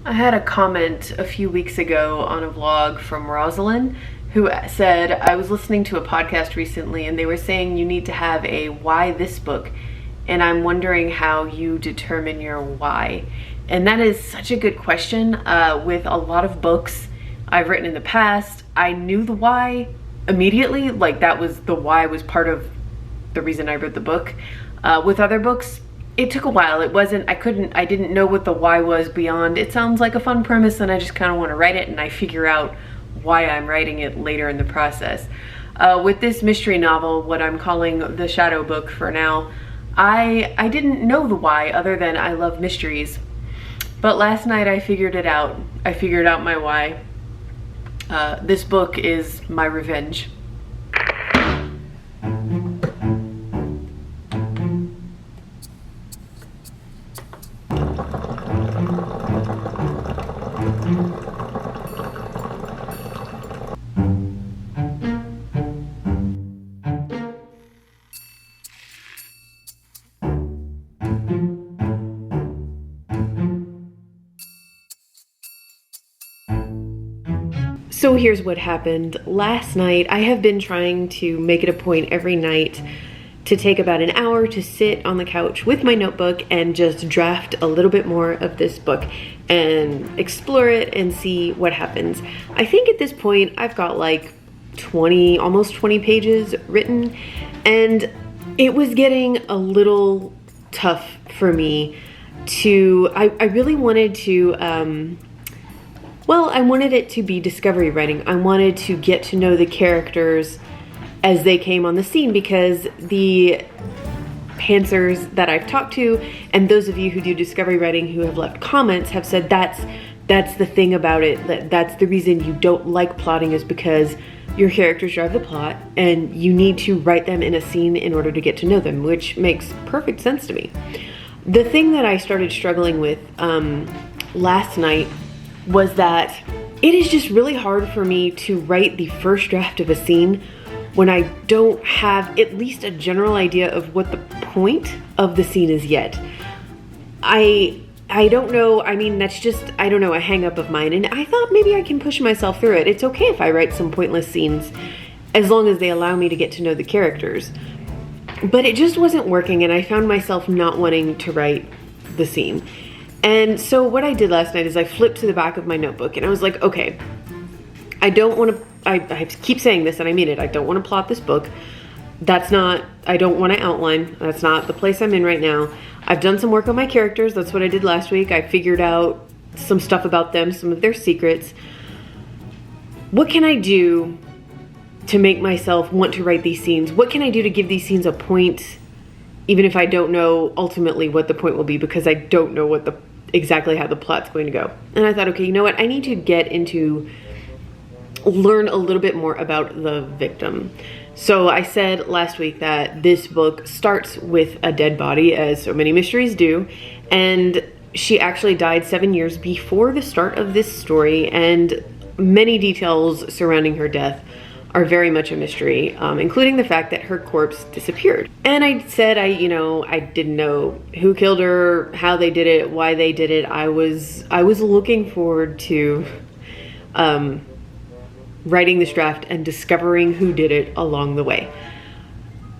I had a comment a few weeks ago on a vlog from Rosalind who said, I was listening to a podcast recently and they were saying you need to have a why this book, and I'm wondering how you determine your why. And that is such a good question. With a lot of books I've written in the past, I knew the why immediately, like that was the why was part of the reason I wrote the book. With other books, it took a while. I didn't know what the why was beyond, it sounds like a fun premise and I just kind of want to write it, and I figure out why I'm writing it later in the process. With this mystery novel, what I'm calling the shadow book for now, I didn't know the why other than I love mysteries. But last night I figured it out. I figured out my why. This book is my revenge. So here's what happened. Last night, I have been trying to make it a point every night to take about an hour to sit on the couch with my notebook and just draft a little bit more of this book and explore it and see what happens. I think at this point, I've got like almost 20 pages written, and it was getting a little tough for me to, I really wanted to, well, I wanted it to be discovery writing. I wanted to get to know the characters as they came on the scene, because the pantsers that I've talked to and those of you who do discovery writing who have left comments have said that's the thing about it, that's the reason you don't like plotting, is because your characters drive the plot and you need to write them in a scene in order to get to know them, which makes perfect sense to me. The thing that I started struggling with last night was that it is just really hard for me to write the first draft of a scene when I don't have at least a general idea of what the point of the scene is yet. I don't know, I mean, that's just, I don't know, a hang up of mine, and I thought maybe I can push myself through it. It's okay if I write some pointless scenes as long as they allow me to get to know the characters. But it just wasn't working, and I found myself not wanting to write the scene. And so what I did last night is I flipped to the back of my notebook and I was like, okay, I don't want to, I keep saying this and I mean it, I don't want to plot this book. I don't want to outline. That's not the place I'm in right now. I've done some work on my characters. That's what I did last week. I figured out some stuff about them, some of their secrets. What can I do to make myself want to write these scenes? What can I do to give these scenes a point, even if I don't know ultimately what the point will be, because I don't know what exactly how the plot's going to go. And I thought, okay, you know what? I need to learn a little bit more about the victim. So I said last week that this book starts with a dead body, as so many mysteries do, and she actually died 7 years before the start of this story, and many details surrounding her death are very much a mystery, including the fact that her corpse disappeared. And I said I didn't know who killed her, how they did it, why they did it. I was looking forward to writing this draft and discovering who did it along the way.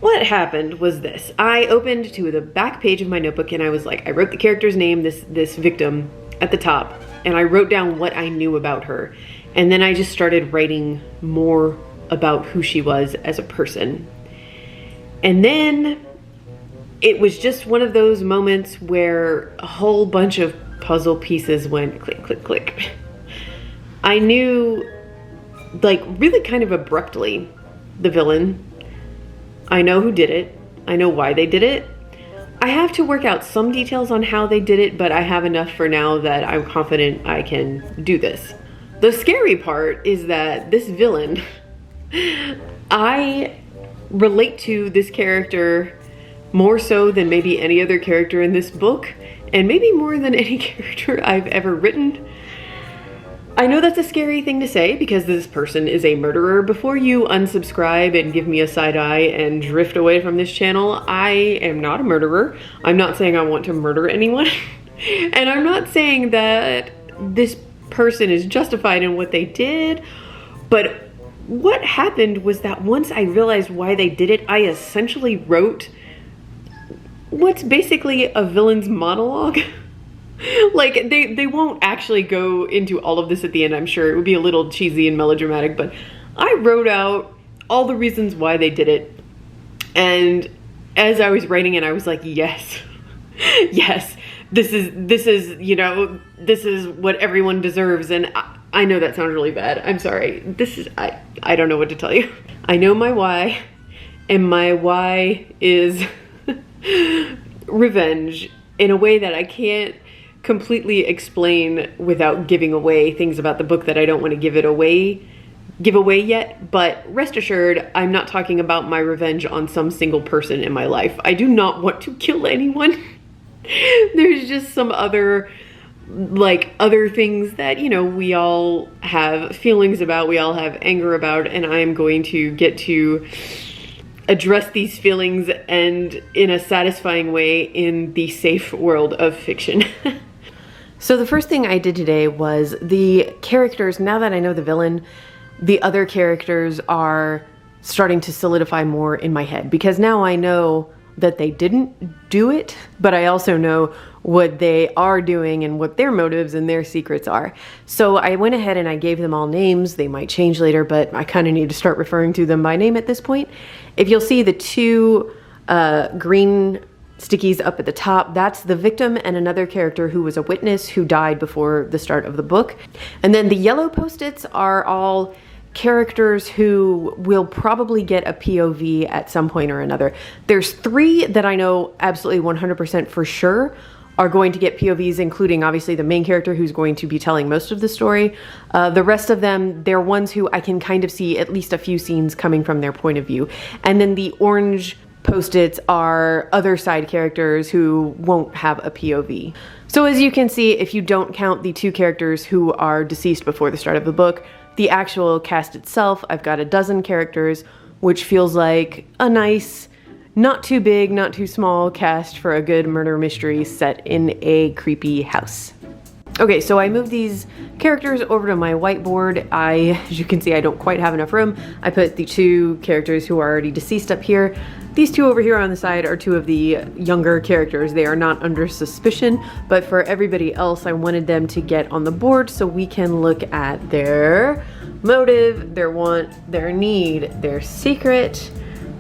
What happened was this. I opened to the back page of my notebook and I was like, I wrote the character's name, this victim, at the top, and I wrote down what I knew about her. And then I just started writing more about who she was as a person. And then it was just one of those moments where a whole bunch of puzzle pieces went click, click, click. I knew, like, really kind of abruptly, the villain. I know who did it. I know why they did it. I have to work out some details on how they did it, but I have enough for now that I'm confident I can do this. The scary part is that this villain, I relate to this character more so than maybe any other character in this book, and maybe more than any character I've ever written. I know that's a scary thing to say because this person is a murderer. Before you unsubscribe and give me a side eye and drift away from this channel, I am not a murderer. I'm not saying I want to murder anyone. And I'm not saying that this person is justified in what they did. But what happened was that once I realized why they did it, I essentially wrote what's basically a villain's monologue. Like, they won't actually go into all of this at the end, I'm sure. It would be a little cheesy and melodramatic, but I wrote out all the reasons why they did it. And as I was writing it, I was like, yes, yes, this is, you know, this is what everyone deserves. And I know that sounds really bad. I'm sorry. I don't know what to tell you. I know my why, and my why is revenge in a way that I can't completely explain without giving away things about the book that I don't want to give away yet. But rest assured, I'm not talking about my revenge on some single person in my life. I do not want to kill anyone. There's just some other things that, you know, we all have feelings about, we all have anger about, and I am going to get to address these feelings and in a satisfying way in the safe world of fiction. So the first thing I did today was the characters, now that I know the villain, the other characters are starting to solidify more in my head, because now I know that they didn't do it, but I also know what they are doing and what their motives and their secrets are. So I went ahead and I gave them all names. They might change later, but I kind of need to start referring to them by name at this point. If you'll see the two green stickies up at the top, that's the victim and another character who was a witness who died before the start of the book. And then the yellow post-its are all characters who will probably get a POV at some point or another. There's 3 that I know absolutely 100% for sure are going to get POVs, including obviously the main character who's going to be telling most of the story. The rest of them, they're ones who I can kind of see at least a few scenes coming from their point of view. And then the orange post-its are other side characters who won't have a POV. So as you can see, if you don't count the 2 characters who are deceased before the start of the book, the actual cast itself, I've got 12 characters, which feels like a nice, not too big, not too small cast for a good murder mystery set in a creepy house. Okay, so I moved these characters over to my whiteboard. As you can see, I don't quite have enough room. I put the 2 characters who are already deceased up here. These 2 over here on the side are 2 of the younger characters. They are not under suspicion, but for everybody else, I wanted them to get on the board so we can look at their motive, their want, their need, their secret,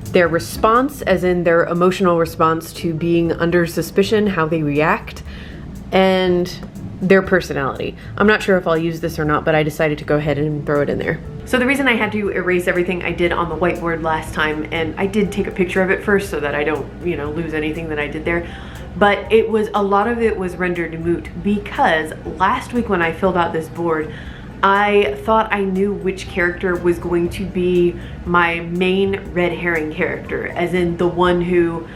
their response, as in their emotional response to being under suspicion, how they react, and their personality. I'm not sure if I'll use this or not, but I decided to go ahead and throw it in there. So the reason I had to erase everything I did on the whiteboard last time, and I did take a picture of it first so that I don't, you know, lose anything that I did there, but a lot of it was rendered moot because last week when I filled out this board, I thought I knew which character was going to be my main red herring character, as in the one who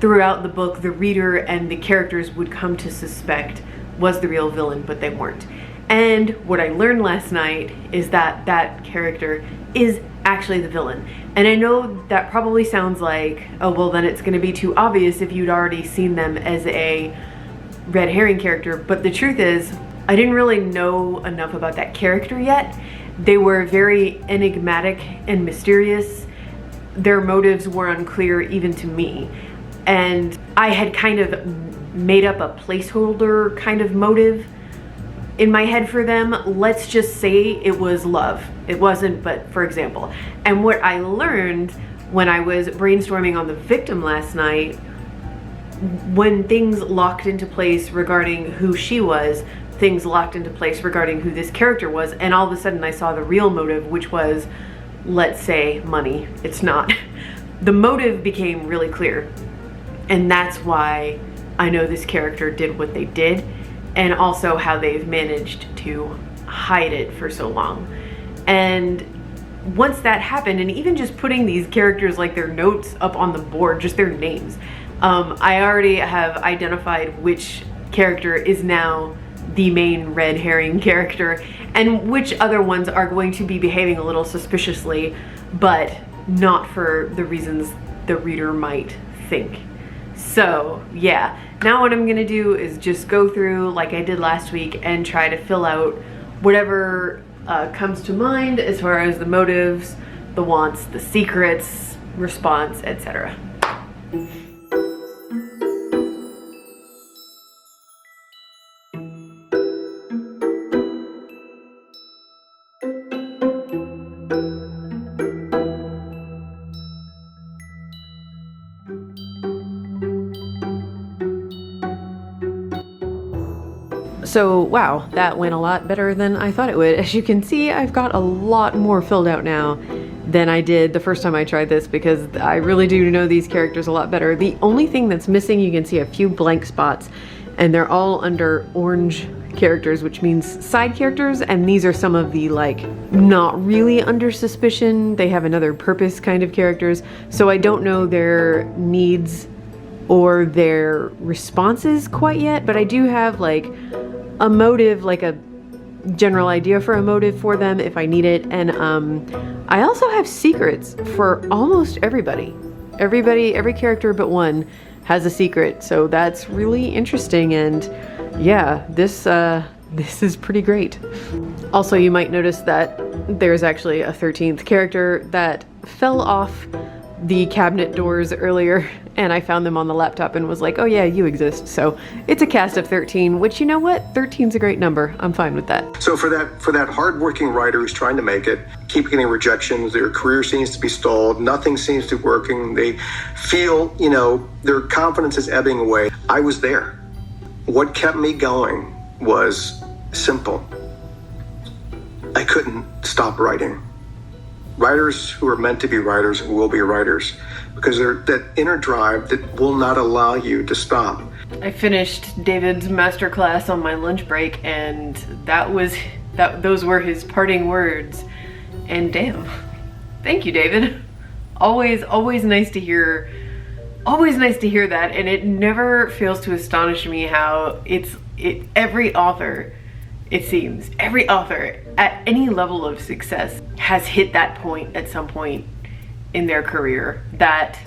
throughout the book the reader and the characters would come to suspect was the real villain, but they weren't. And what I learned last night is that that character is actually the villain. And I know that probably sounds like, oh, well then it's gonna be too obvious if you'd already seen them as a red herring character, but the truth is, I didn't really know enough about that character yet. They were very enigmatic and mysterious. Their motives were unclear even to me. And I had kind of made up a placeholder kind of motive in my head for them. Let's just say it was love. It wasn't, but for example. And what I learned when I was brainstorming on the victim last night, when things locked into place regarding who she was, things locked into place regarding who this character was, and all of a sudden I saw the real motive, which was, let's say, money. It's not. The motive became really clear, and that's why I know this character did what they did, and also how they've managed to hide it for so long. And once that happened, and even just putting these characters, like their notes up on the board, just their names, I already have identified which character is now the main red herring character and which other ones are going to be behaving a little suspiciously, but not for the reasons the reader might think. So yeah, now what I'm gonna do is just go through like I did last week and try to fill out whatever comes to mind as far as the motives, the wants, the secrets, response, etc. So wow, that went a lot better than I thought it would. As you can see, I've got a lot more filled out now than I did the first time I tried this because I really do know these characters a lot better. The only thing that's missing, you can see a few blank spots, and they're all under orange characters, which means side characters, and these are some of the like not really under suspicion, they have another purpose kind of characters. So I don't know their needs or their responses quite yet, but I do have like a motive, like a general idea for a motive for them if I need it. And I also have secrets for almost everybody. Every character but one has a secret, so that's really interesting. And yeah, this is pretty great. Also, you might notice that there's actually a 13th character that fell off the cabinet doors earlier, and I found them on the laptop and was like, oh yeah, you exist. So it's a cast of 13, which, you know what? 13's a great number. I'm fine with that. So for that hardworking writer who's trying to make it, keep getting rejections, their career seems to be stalled, nothing seems to be working, they feel, you know, their confidence is ebbing away. I was there. What kept me going was simple. I couldn't stop writing. Writers who are meant to be writers will be writers because they're that inner drive that will not allow you to stop. I finished David's masterclass on my lunch break, and those were his parting words. And damn, thank you, David. Always nice to hear. Always nice to hear that, and it never fails to astonish me how every author, it seems, every author at any level of success has hit that point at some point in their career. That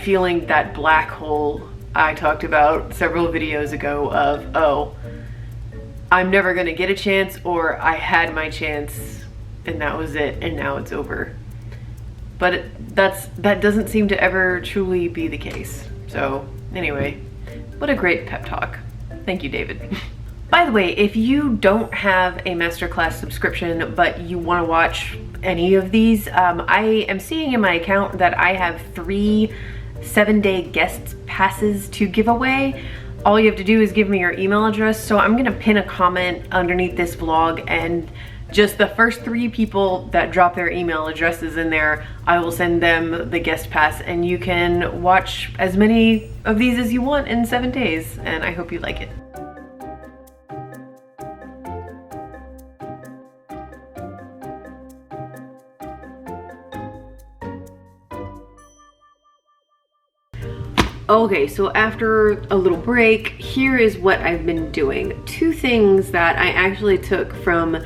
feeling, that black hole I talked about several videos ago of, oh, I'm never gonna get a chance, or I had my chance and that was it and now it's over. But that doesn't seem to ever truly be the case. So anyway, what a great pep talk. Thank you, David. By the way, if you don't have a masterclass subscription, but you want to watch any of these, I am seeing in my account that I have 3 7-day guest passes to give away. All you have to do is give me your email address. So I'm gonna pin a comment underneath this vlog, and just the first 3 people that drop their email addresses in there, I will send them the guest pass, and you can watch as many of these as you want in 7 days, and I hope you like it. Okay, so after a little break, here is what I've been doing. 2 things that I actually took from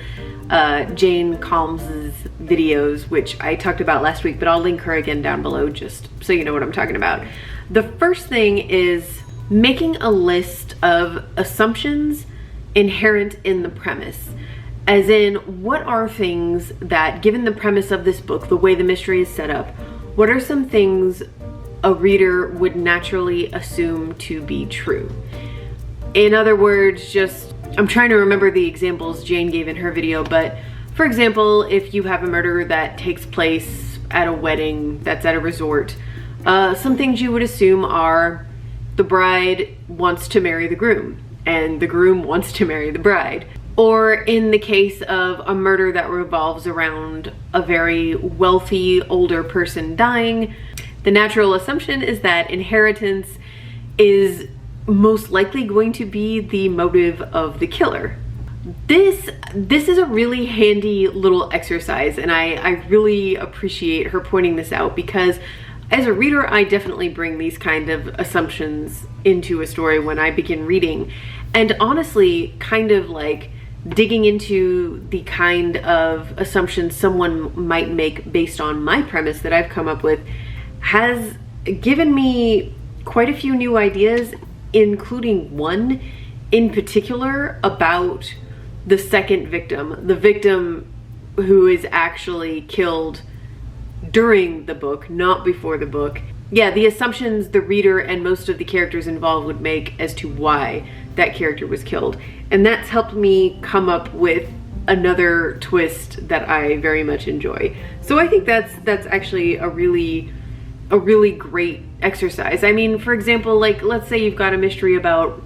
Jane Calms's videos, which I talked about last week, but I'll link her again down below just so you know what I'm talking about. The first thing is making a list of assumptions inherent in the premise. As in, what are things that, given the premise of this book, the way the mystery is set up, what are some things a reader would naturally assume to be true? In other words, just, I'm trying to remember the examples Jane gave in her video, but for example, if you have a murder that takes place at a wedding that's at a resort, some things you would assume are the bride wants to marry the groom and the groom wants to marry the bride. Or in the case of a murder that revolves around a very wealthy older person dying, the natural assumption is that inheritance is most likely going to be the motive of the killer. This is a really handy little exercise, and I really appreciate her pointing this out, because as a reader, I definitely bring these kind of assumptions into a story when I begin reading. And honestly, kind of like digging into the kind of assumptions someone might make based on my premise that I've come up with has given me quite a few new ideas, including one in particular about the second victim, the victim who is actually killed during the book, not before the book. Yeah, the assumptions the reader and most of the characters involved would make as to why that character was killed. And that's helped me come up with another twist that I very much enjoy. So I think that's actually a really great exercise. I mean, for example, like, let's say you've got a mystery about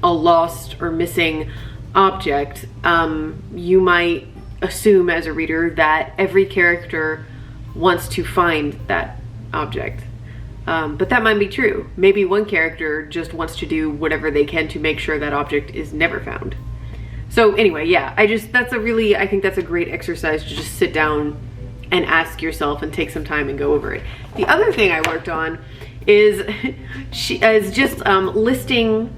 a lost or missing object. You might assume as a reader that every character wants to find that object. But that might be true. Maybe one character just wants to do whatever they can to make sure that object is never found. So anyway, yeah, I think that's a great exercise to just sit down and ask yourself and take some time and go over it. The other thing I worked on is listing.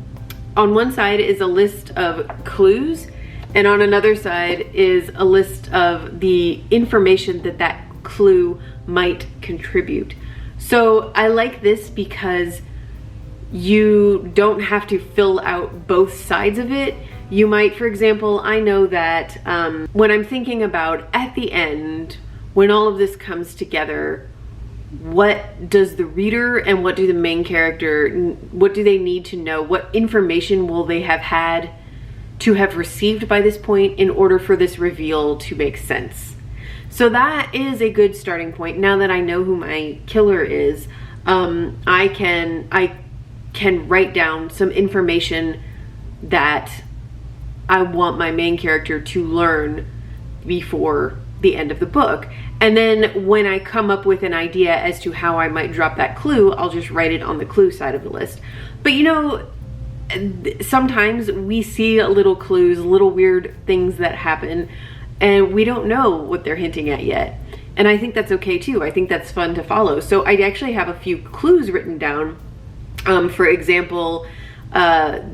On one side is a list of clues, and on another side is a list of the information that clue might contribute. So I like this because you don't have to fill out both sides of it. You might, for example, I know that when I'm thinking about at the end, when all of this comes together, what does the reader and what do the main character, what do they need to know? What information will they have had to have received by this point in order for this reveal to make sense? So that is a good starting point. Now that I know who my killer is, I can write down some information that I want my main character to learn before the end of the book. And then when I come up with an idea as to how I might drop that clue, I'll just write it on the clue side of the list. But you know, sometimes we see little clues, little weird things that happen, and we don't know what they're hinting at yet. And I think that's okay too. I think that's fun to follow. So I actually have a few clues written down. For example, a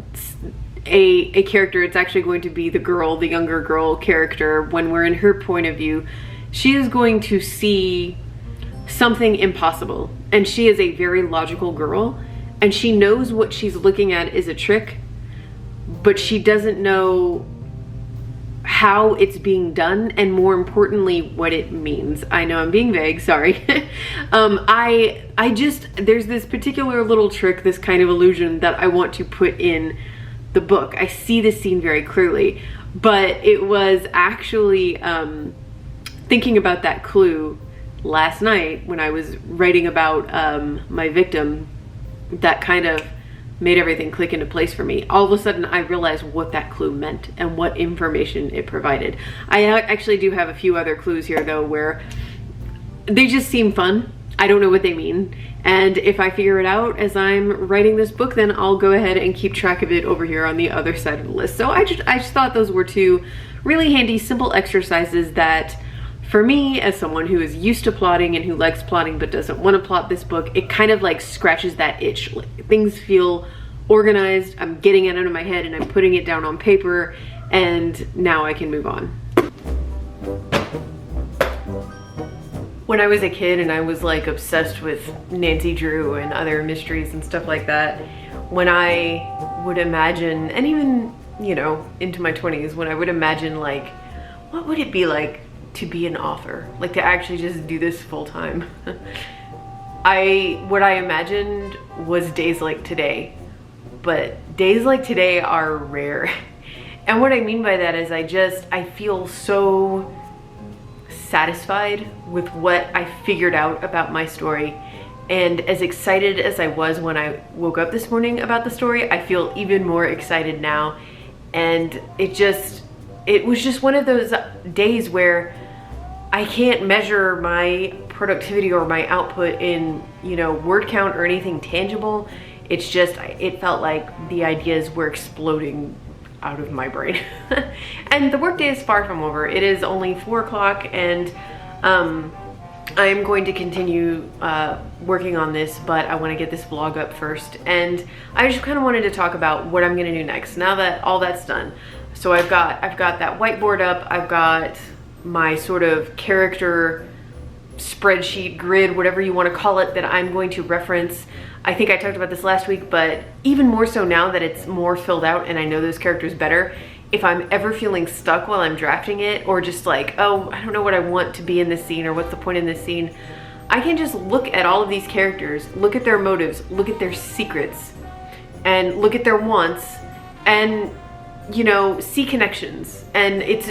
character, it's actually going to be the younger girl character. When we're in her point of view, she is going to see something impossible. And she is a very logical girl, and she knows what she's looking at is a trick, but she doesn't know how it's being done, and more importantly, what it means. I know I'm being vague, sorry. There's this particular little trick, this kind of illusion that I want to put in the book. I see this scene very clearly, but it was actually thinking about that clue last night when I was writing about my victim that kind of made everything click into place for me. All of a sudden I realized what that clue meant and what information it provided. I actually do have a few other clues here though where they just seem fun. I don't know what they mean. And if I figure it out as I'm writing this book, then I'll go ahead and keep track of it over here on the other side of the list. So I just thought those were two really handy, simple exercises that for me, as someone who is used to plotting and who likes plotting but doesn't want to plot this book, it kind of like scratches that itch. Like, things feel organized, I'm getting it out of my head and I'm putting it down on paper, and now I can move on. When I was a kid and I was like obsessed with Nancy Drew and other mysteries and stuff like that, when I would imagine, and even, you know, into my 20s, when I would imagine like, what would it be like to be an author? Like to actually just do this full time. What I imagined was days like today, but days like today are rare. And what I mean by that is I feel so satisfied with what I figured out about my story. And as excited as I was when I woke up this morning about the story, I feel even more excited now. And it was just one of those days where I can't measure my productivity or my output in, you know, word count or anything tangible. It's just, it felt like the ideas were exploding out of my brain. And the workday is far from over. It is only 4 o'clock, and I'm going to continue working on this, but I want to get this vlog up first. And I just kind of wanted to talk about what I'm going to do next now that all that's done. So I've got that whiteboard up. I've got my sort of character spreadsheet, grid, whatever you want to call it, that I'm going to reference. I think I talked about this last week, but even more so now that it's more filled out and I know those characters better, if I'm ever feeling stuck while I'm drafting it, or just like, oh, I don't know what I want to be in this scene or what's the point in this scene, I can just look at all of these characters, look at their motives, look at their secrets, and look at their wants, and, you know, see connections. And it's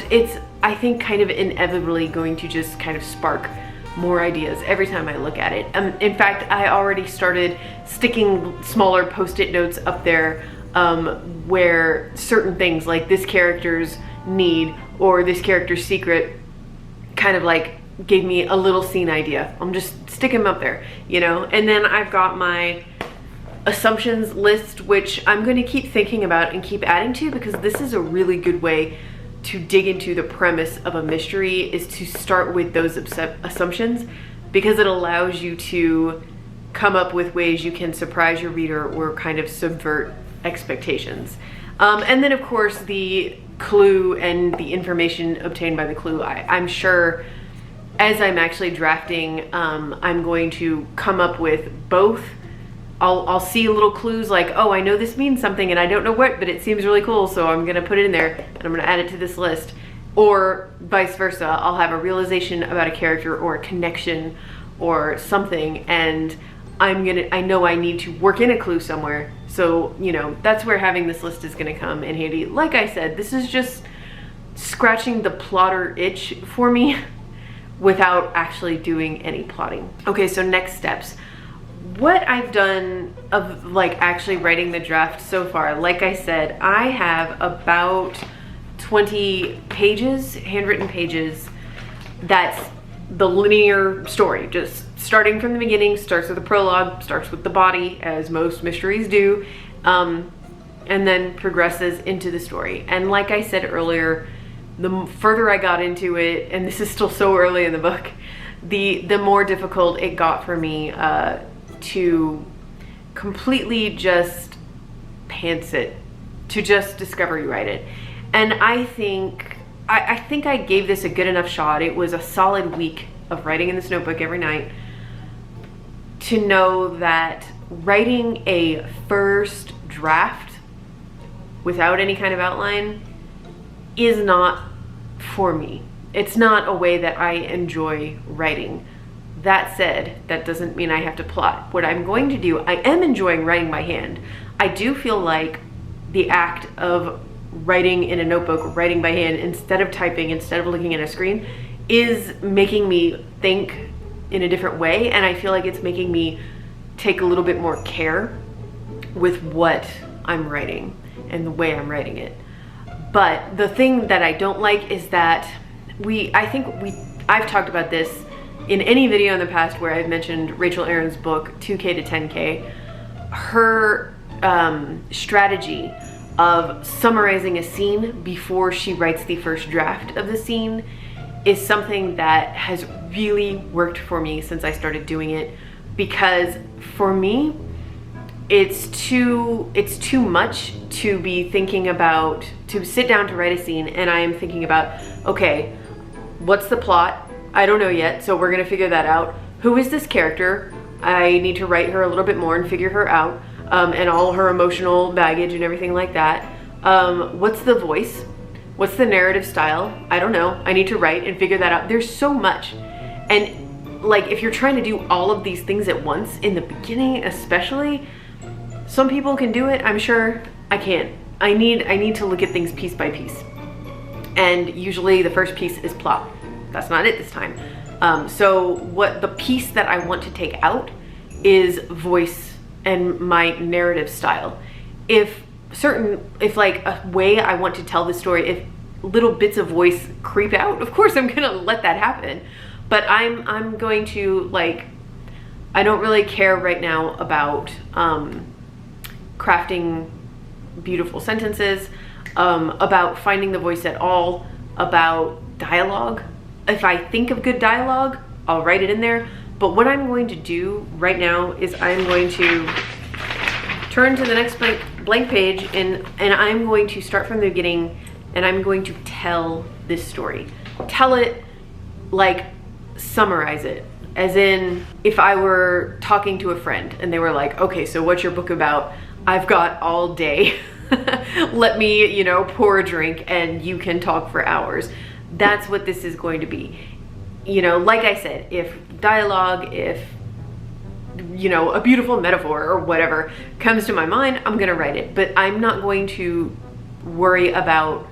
I think kind of inevitably going to just kind of spark more ideas every time I look at it. In fact, I already started sticking smaller post-it notes up there where certain things like this character's need or this character's secret kind of like gave me a little scene idea. I'm just sticking them up there, you know? And then I've got my assumptions list, which I'm going to keep thinking about and keep adding to, because this is a really good way to dig into the premise of a mystery, is to start with those assumptions, because it allows you to come up with ways you can surprise your reader or kind of subvert expectations. And then of course the clue and the information obtained by the clue. I'm sure as I'm actually drafting, I'm going to come up with both. I'll see little clues like, oh, I know this means something and I don't know what, but it seems really cool, so I'm gonna put it in there and I'm gonna add it to this list. Or vice versa, I'll have a realization about a character or a connection or something, and I know I need to work in a clue somewhere. So, you know, that's where having this list is gonna come in handy. Like I said, this is just scratching the plotter itch for me without actually doing any plotting. Okay, so next steps. What I've done of like actually writing the draft so far, like I said, I have about 20 pages, handwritten pages. That's the linear story, just starting from the beginning, starts with a prologue, starts with the body, as most mysteries do, and then progresses into the story. And like I said earlier, the further I got into it, and this is still so early in the book, the more difficult it got for me to completely just pants it, to just discovery write it. And I think I gave this a good enough shot. It was a solid week of writing in this notebook every night to know that writing a first draft without any kind of outline is not for me. It's not a way that I enjoy writing. That said, that doesn't mean I have to plot. What I'm going to do, I am enjoying writing by hand. I do feel like the act of writing in a notebook, writing by hand, instead of typing, instead of looking at a screen, is making me think in a different way. And I feel like it's making me take a little bit more care with what I'm writing and the way I'm writing it. But the thing that I don't like is that I've talked about this in any video in the past where I've mentioned Rachel Aaron's book, 2K to 10K. Her strategy of summarizing a scene before she writes the first draft of the scene is something that has really worked for me since I started doing it, because for me, it's too much to be thinking about, to sit down to write a scene and I am thinking about, okay, what's the plot? I don't know yet, so we're gonna figure that out. Who is this character? I need to write her a little bit more and figure her out, and all her emotional baggage and everything like that. What's the voice? What's the narrative style? I don't know. I need to write and figure that out. There's so much. And like, if you're trying to do all of these things at once, in the beginning especially, some people can do it, I'm sure. I can't. I need to look at things piece by piece. And usually the first piece is plot. That's not it this time. So what the piece that I want to take out is voice and my narrative style. If like a way I want to tell the story, if little bits of voice creep out, of course I'm gonna let that happen. But I'm going to, like, I don't really care right now about crafting beautiful sentences, about finding the voice at all, about dialogue. If I think of good dialogue, I'll write it in there. But what I'm going to do right now is I'm going to turn to the next blank page and I'm going to start from the beginning and I'm going to tell this story. Tell it, like, summarize it. As in, if I were talking to a friend and they were like, okay, so what's your book about? I've got all day. Let me, you know, pour a drink and you can talk for hours. That's what this is going to be. You know, like I said, if dialogue, if, you know, a beautiful metaphor or whatever comes to my mind, I'm gonna write it. But I'm not going to worry about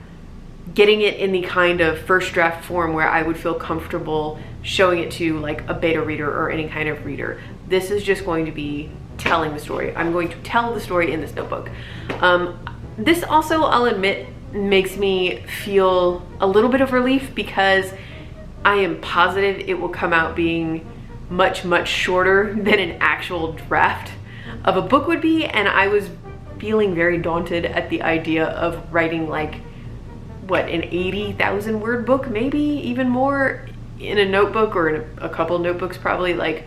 getting it in the kind of first draft form where I would feel comfortable showing it to like a beta reader or any kind of reader. This is just going to be telling the story. I'm going to tell the story in this notebook. This also, I'll admit, makes me feel a little bit of relief because I am positive it will come out being much, much shorter than an actual draft of a book would be. And I was feeling very daunted at the idea of writing like, what, an 80,000 word book, maybe even more, in a notebook or in a couple notebooks probably. Like,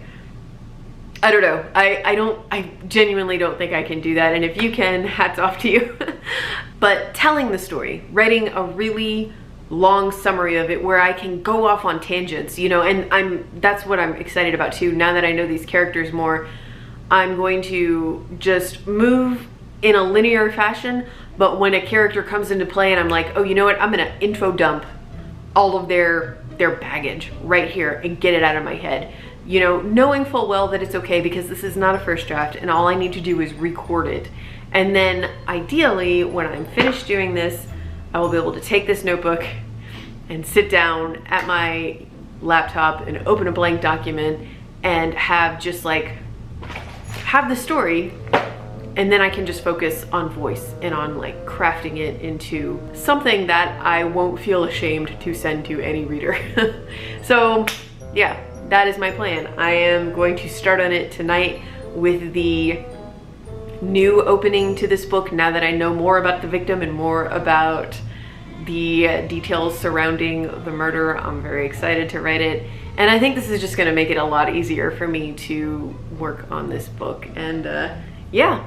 I don't know. I genuinely don't think I can do that. And if you can, hats off to you. But telling the story, writing a really long summary of it where I can go off on tangents, you know, and that's what I'm excited about too. Now that I know these characters more, I'm going to just move in a linear fashion, but when a character comes into play and I'm like, oh, you know what, I'm gonna info dump all of their baggage right here and get it out of my head. You know, knowing full well that it's okay because this is not a first draft and all I need to do is record it. And then ideally, when I'm finished doing this, I will be able to take this notebook and sit down at my laptop and open a blank document and have just like, have the story, and then I can just focus on voice and on like crafting it into something that I won't feel ashamed to send to any reader. So yeah, that is my plan. I am going to start on it tonight with the new opening to this book now that I know more about the victim and more about the details surrounding the murder. I'm very excited to write it. And I think this is just gonna make it a lot easier for me to work on this book. And yeah,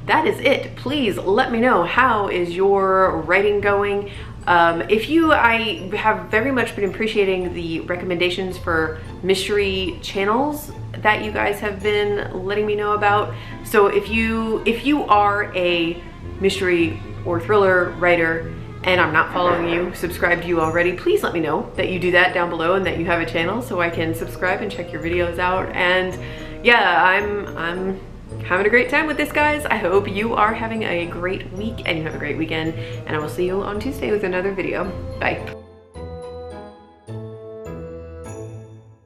that is it. Please let me know, how is your writing going? I have very much been appreciating the recommendations for mystery channels that you guys have been letting me know about. So if you are a mystery or thriller writer and I'm not following you, subscribe to you already, please let me know that you do that down below and that you have a channel so I can subscribe and check your videos out. And yeah, I'm having a great time with this, guys. I hope you are having a great week and you have a great weekend, and I will see you on Tuesday with another video. Bye.